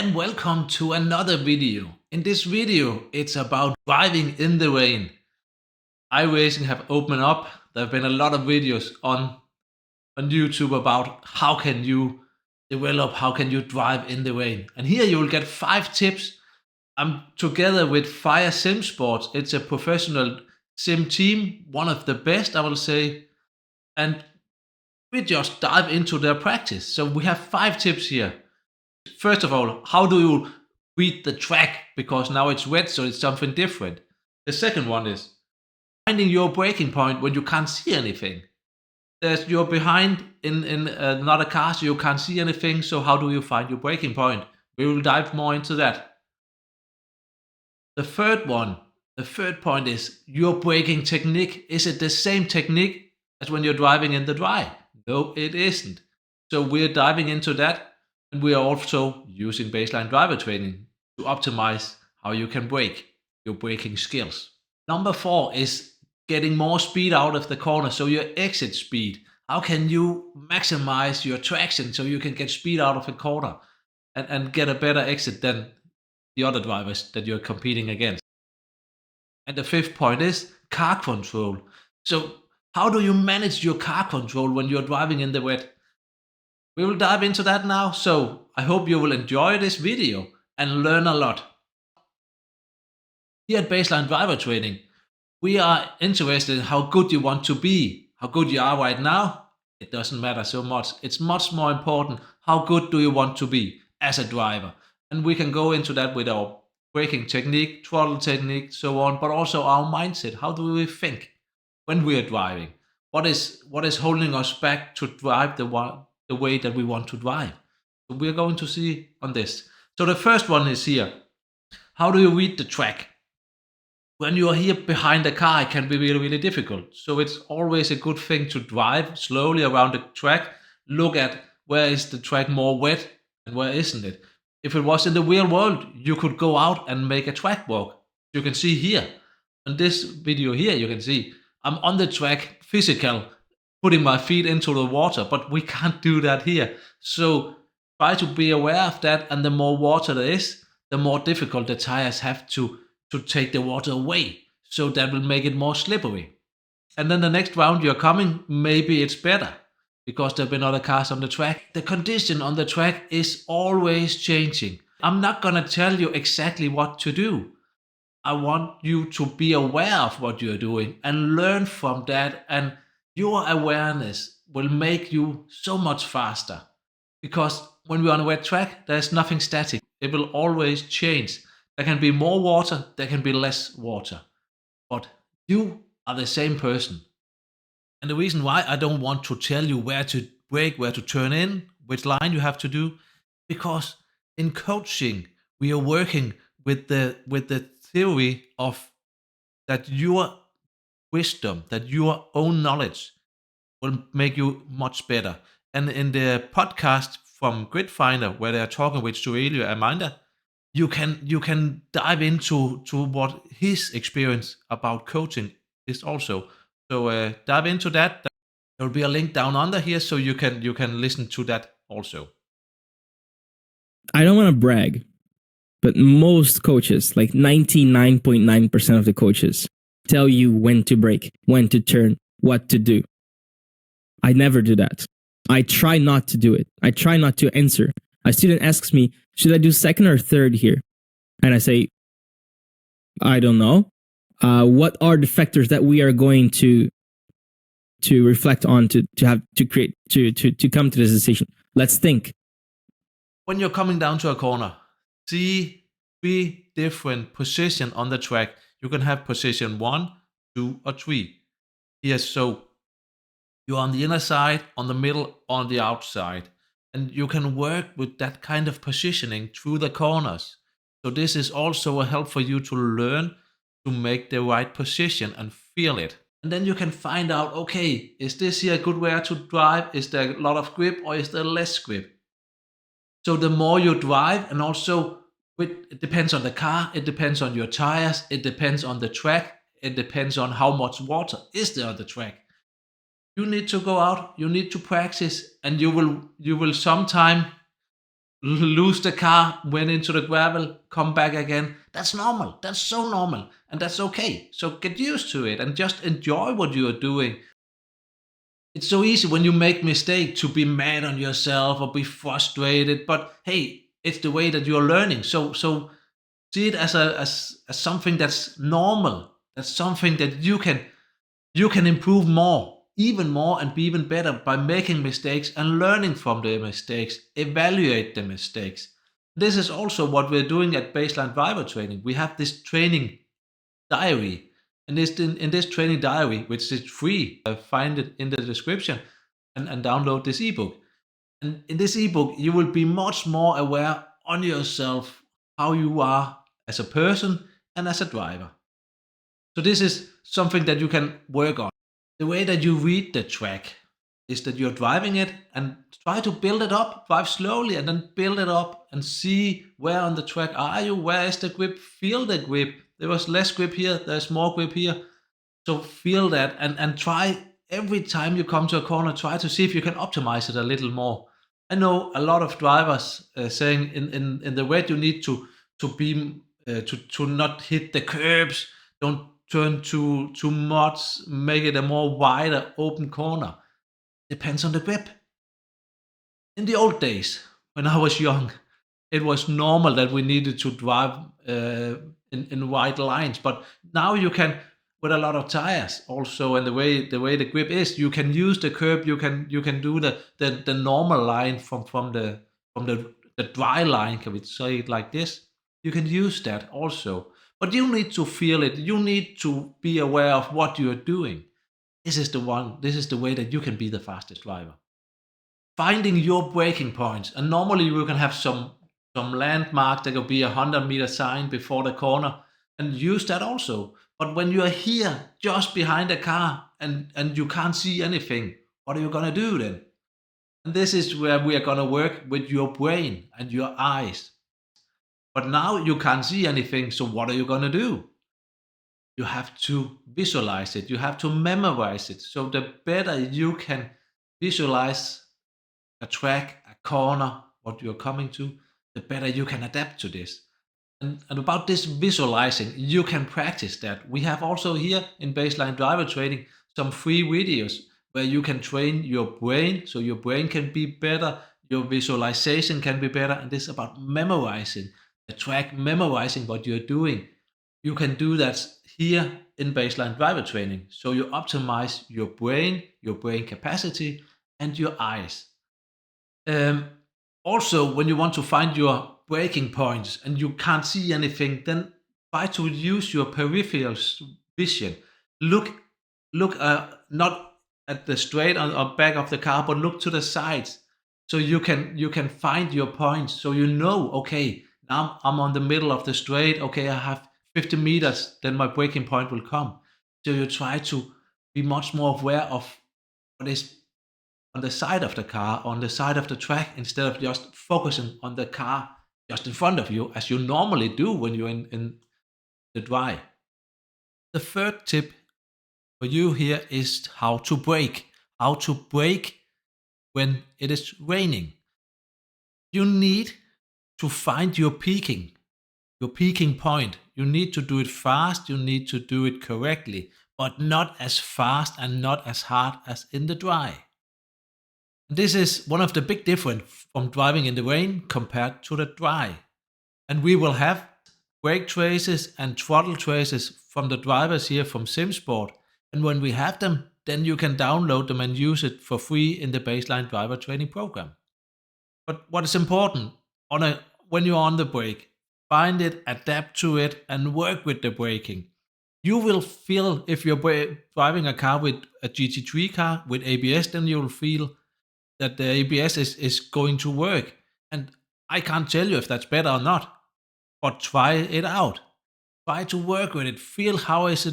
and welcome to another video. In this video, it's about driving in the rain. Iracing have opened up. There have been a lot of videos on YouTube about how can you develop, how can you drive in the rain. And here you will get 5 tips. I'm together with FYRA SimSport. It's a professional sim team, one of the best, I will say. And we just dive into their practice. So we have 5 tips here. First of all, how do you read the track? Because now it's wet, so it's something different. The second one is finding your braking point when you can't see anything. You're behind in another car, so you can't see anything. So how do you find your braking point? We will dive more into that. The third point is your braking technique. Is it the same technique as when you're driving in the dry? No, it isn't. So we're diving into that. And we are also using baseline driver training to optimize how you can brake, your braking skills. Number 4 is getting more speed out of the corner. So your exit speed. How can you maximize your traction so you can get speed out of the corner and get a better exit than the other drivers that you're competing against? And the 5th point is car control. So how do you manage your car control when you're driving in the wet? We will dive into that now, so I hope you will enjoy this video and learn a lot. Here at Baseline Driver Training, we are interested in how good you want to be. How good you are right now, it doesn't matter so much. It's much more important how good do you want to be as a driver. And we can go into that with our braking technique, throttle technique, so on, but also our mindset. How do we think when we are driving? What is holding us back to drive the way that we want to drive? So we're going to see on this. So the first one is here. How do you read the track? When you are here behind the car, it can be really, really difficult. So it's always a good thing to drive slowly around the track. Look at where is the track more wet and where isn't it. If it was in the real world, you could go out and make a track walk. You can see here. In this video here, you can see I'm on the track, physical, putting my feet into the water, but we can't do that here. So try to be aware of that, and the more water there is, the more difficult the tires have to take the water away. So that will make it more slippery. And then the next round you're coming, maybe it's better because there have been other cars on the track. The condition on the track is always changing. I'm not going to tell you exactly what to do. I want you to be aware of what you're doing and learn from that, and your awareness will make you so much faster, because when we're on a wet track, there's nothing static. It will always change. There can be more water, there can be less water, but you are the same person. And the reason why I don't want to tell you where to brake, where to turn in, which line you have to do, because in coaching we are working with the theory of that your wisdom, that your own knowledge will make you much better. And in the podcast from Grid Finder, where they're talking with Suellio Almeida, you can dive into what his experience about coaching is also. So dive into that. There will be a link down under here, so you can listen to that also. I don't want to brag, but most coaches, like 99.9% of the coaches, tell you when to brake, when to turn, what to do. I never do that. I try not to do it. I try not to answer. A student asks me, should I do second or third here? And I say, I don't know. What are the factors that we are going to reflect on to come to this decision? Let's think. When you're coming down to a corner, see 3 different positions on the track. You can have position 1, 2, or 3. Yes, so you're on the inner side, on the middle, on the outside. And you can work with that kind of positioning through the corners. So this is also a help for you to learn to make the right position and feel it. And then you can find out, okay, is this here a good way to drive? Is there a lot of grip or is there less grip? So the more you drive, and also it depends on the car, it depends on your tires, it depends on the track, it depends on how much water is there on the track. You need to go out, you need to practice, and you will sometime lose the car, went into the gravel, come back again. That's normal. That's so normal. And that's okay. So get used to it and just enjoy what you are doing. It's so easy when you make mistake to be mad on yourself or be frustrated. But hey, it's the way that you're learning. So see it as as something that's normal. That's something that you can improve more, even more, and be even better by making mistakes and learning from the mistakes, evaluate the mistakes. This is also what we're doing at Baseline Driver Training. We have this training diary. And in this training diary, which is free, find it in the description and download this ebook. And in this ebook, you will be much more aware on yourself, how you are as a person and as a driver. So this is something that you can work on. The way that you read the track is that you're driving it and try to build it up, drive slowly and then build it up and see where on the track are you, where is the grip, feel the grip. There was less grip here, there's more grip here. So feel that and try every time you come to a corner, try to see if you can optimize it a little more. I know a lot of drivers saying in the red you need to be to not hit the curbs, don't turn too much, make it a more wider open corner. Depends on the grip. In the old days, when I was young, it was normal that we needed to drive in wide lines. But now you can, with a lot of tires, also, and the way the grip is, you can use the curb. You can do the normal line from the dry line. Can we say it like this? You can use that also, but you need to feel it. You need to be aware of what you are doing. This is the one. This is the way that you can be the fastest driver. Finding your braking points. And normally you can have some landmark. There could be 100-meter sign before the corner, and use that also. But when you are here just behind the car and you can't see anything, what are you gonna do then? And this is where we are gonna work with your brain and your eyes. But now you can't see anything, so what are you gonna do? You have to visualize it. You have to memorize it. So the better you can visualize a track, a corner, what you're coming to, the better you can adapt to this. And about this visualizing, you can practice that. We have also here in Baseline Driver Training some free videos where you can train your brain so your brain can be better, your visualization can be better. And this is about memorizing the track, memorizing what you're doing. You can do that here in Baseline Driver Training. So you optimize your brain capacity, and your eyes. Um, Also, when you want to find your breaking points and you can't see anything, then try to use your peripheral vision. Look, look, not at the straight or back of the car, but look to the sides, so you can find your points. So you know, okay, now I'm on the middle of the straight. Okay, I have 50 meters, then my breaking point will come. So you try to be much more aware of what is on the side of the car, on the side of the track, instead of just focusing on the car just in front of you, as you normally do when you're in the dry. The third tip for you here is how to brake. How to brake when it is raining. You need to find your peaking point. You need to do it fast, you need to do it correctly, but not as fast and not as hard as in the dry. This is one of the big difference from driving in the rain compared to the dry. And we will have brake traces and throttle traces from the drivers here from SimSport. And when we have them, then you can download them and use it for free in the Baseline Driver Training Program. But what is important when you're on the brake, find it, adapt to it, and work with the braking. You will feel, if you're driving a car with a GT3 car with ABS, then you'll feel that the ABS is going to work. And I can't tell you if that's better or not, but try it out. Try to work with it. Feel how is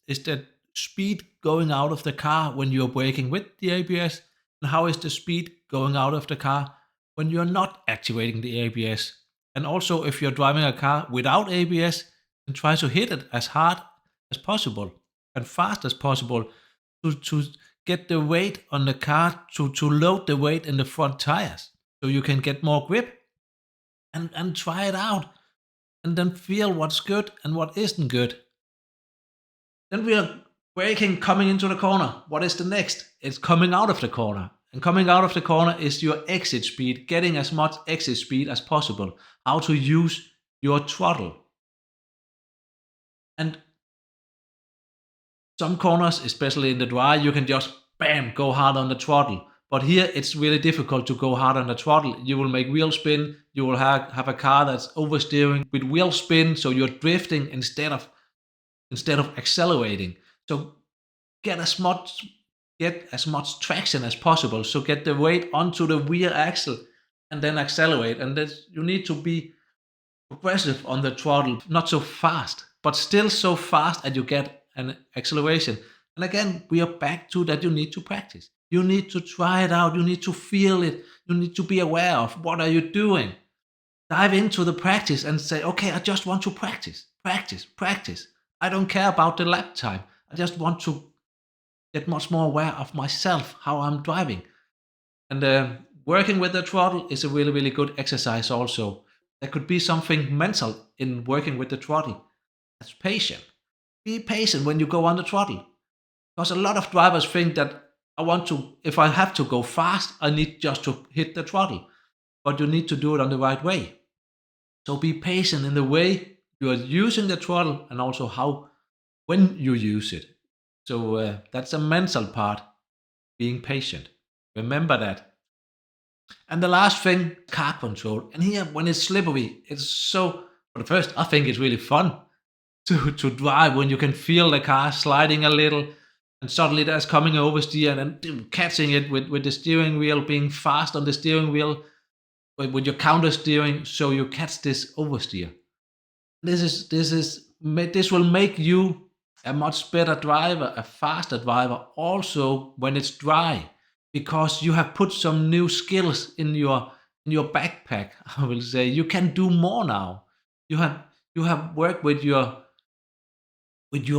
the speed going out of the car when you're braking with the ABS, and how is the speed going out of the car when you're not activating the ABS. And also, if you're driving a car without ABS, then try to hit it as hard as possible and fast as possible to get the weight on the car, to load the weight in the front tires. so you can get more grip and try it out and then feel what's good and what isn't good. Then we are braking coming into the corner. What is the next? It's coming out of the corner. And coming out of the corner is your exit speed, getting as much exit speed as possible. How to use your throttle. And some corners, especially in the dry, you can just bam, go hard on the throttle. But here it's really difficult to go hard on the throttle. You will make wheel spin. You will have a car that's oversteering with wheel spin, so you're drifting instead of accelerating. So get as much traction as possible. So get the weight onto the rear axle and then accelerate. And you need to be progressive on the throttle, not so fast, but still so fast that you get an acceleration. And again, we are back to that you need to practice. You need to try it out. You need to feel it. You need to be aware of what are you doing. Dive into the practice and say, okay, I just want to practice. I don't care about the lap time. I just want to get much more aware of myself, how I'm driving. And working with the throttle is a really, really good exercise also. There could be something mental in working with the throttle. That's patient. Be patient when you go on the throttle. Because a lot of drivers think that if I have to go fast, I need just to hit the throttle. But you need to do it on the right way. So be patient in the way you are using the throttle and also when you use it. So that's a mental part, being patient. Remember that. And the last thing, car control. And here, when it's slippery, for the first, I think it's really fun to drive when you can feel the car sliding a little and suddenly there's coming oversteer and then catching it with the steering wheel, being fast on the steering wheel with your counter steering, so you catch this oversteer. This will make you a much better driver, a faster driver, also when it's dry, because you have put some new skills in your backpack. I will say you can do more now. You have worked with your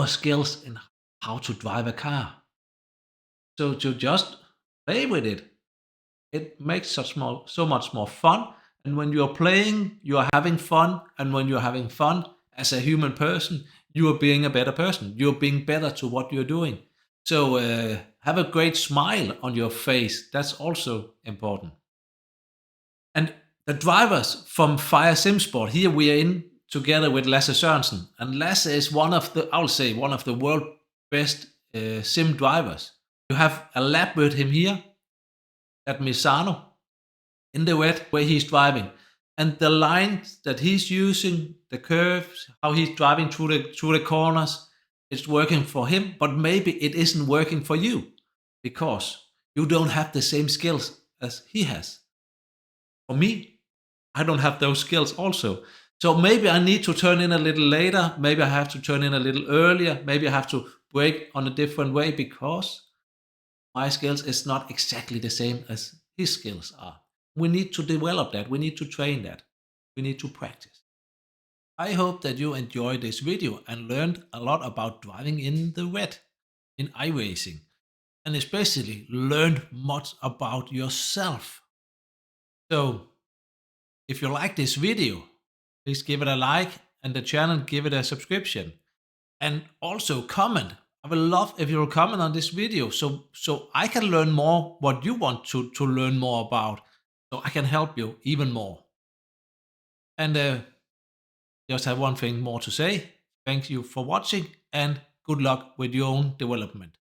skills in how to drive a car. So to just play with it, it makes so much more fun. And when you're playing, you're having fun. And when you're having fun as a human person, you are being a better person. You're being better to what you're doing. So have a great smile on your face. That's also important. And the drivers from FYRA SimSport, here we are in together with Lasse Sørensen. And Lasse is one of the world best sim drivers. You have a lap with him here at Misano in the wet where he's driving, and the lines that he's using, the curves, how he's driving through the corners, it's working for him, but maybe it isn't working for you because you don't have the same skills as he has. For me, I don't have those skills also. So maybe I need to turn in a little later, maybe I have to turn in a little earlier, maybe I have to brake on a different way because my skills is not exactly the same as his skills are. We need to develop that. We need to train that. We need to practice. I hope that you enjoyed this video and learned a lot about driving in the wet in iRacing, and especially learned much about yourself. So if you like this video, please give it a like, and the channel, give it a subscription, and also comment. I would love if you will comment on this video so I can learn more what you want to learn more about, so I can help you even more. And just have one thing more to say. Thank you for watching and good luck with your own development.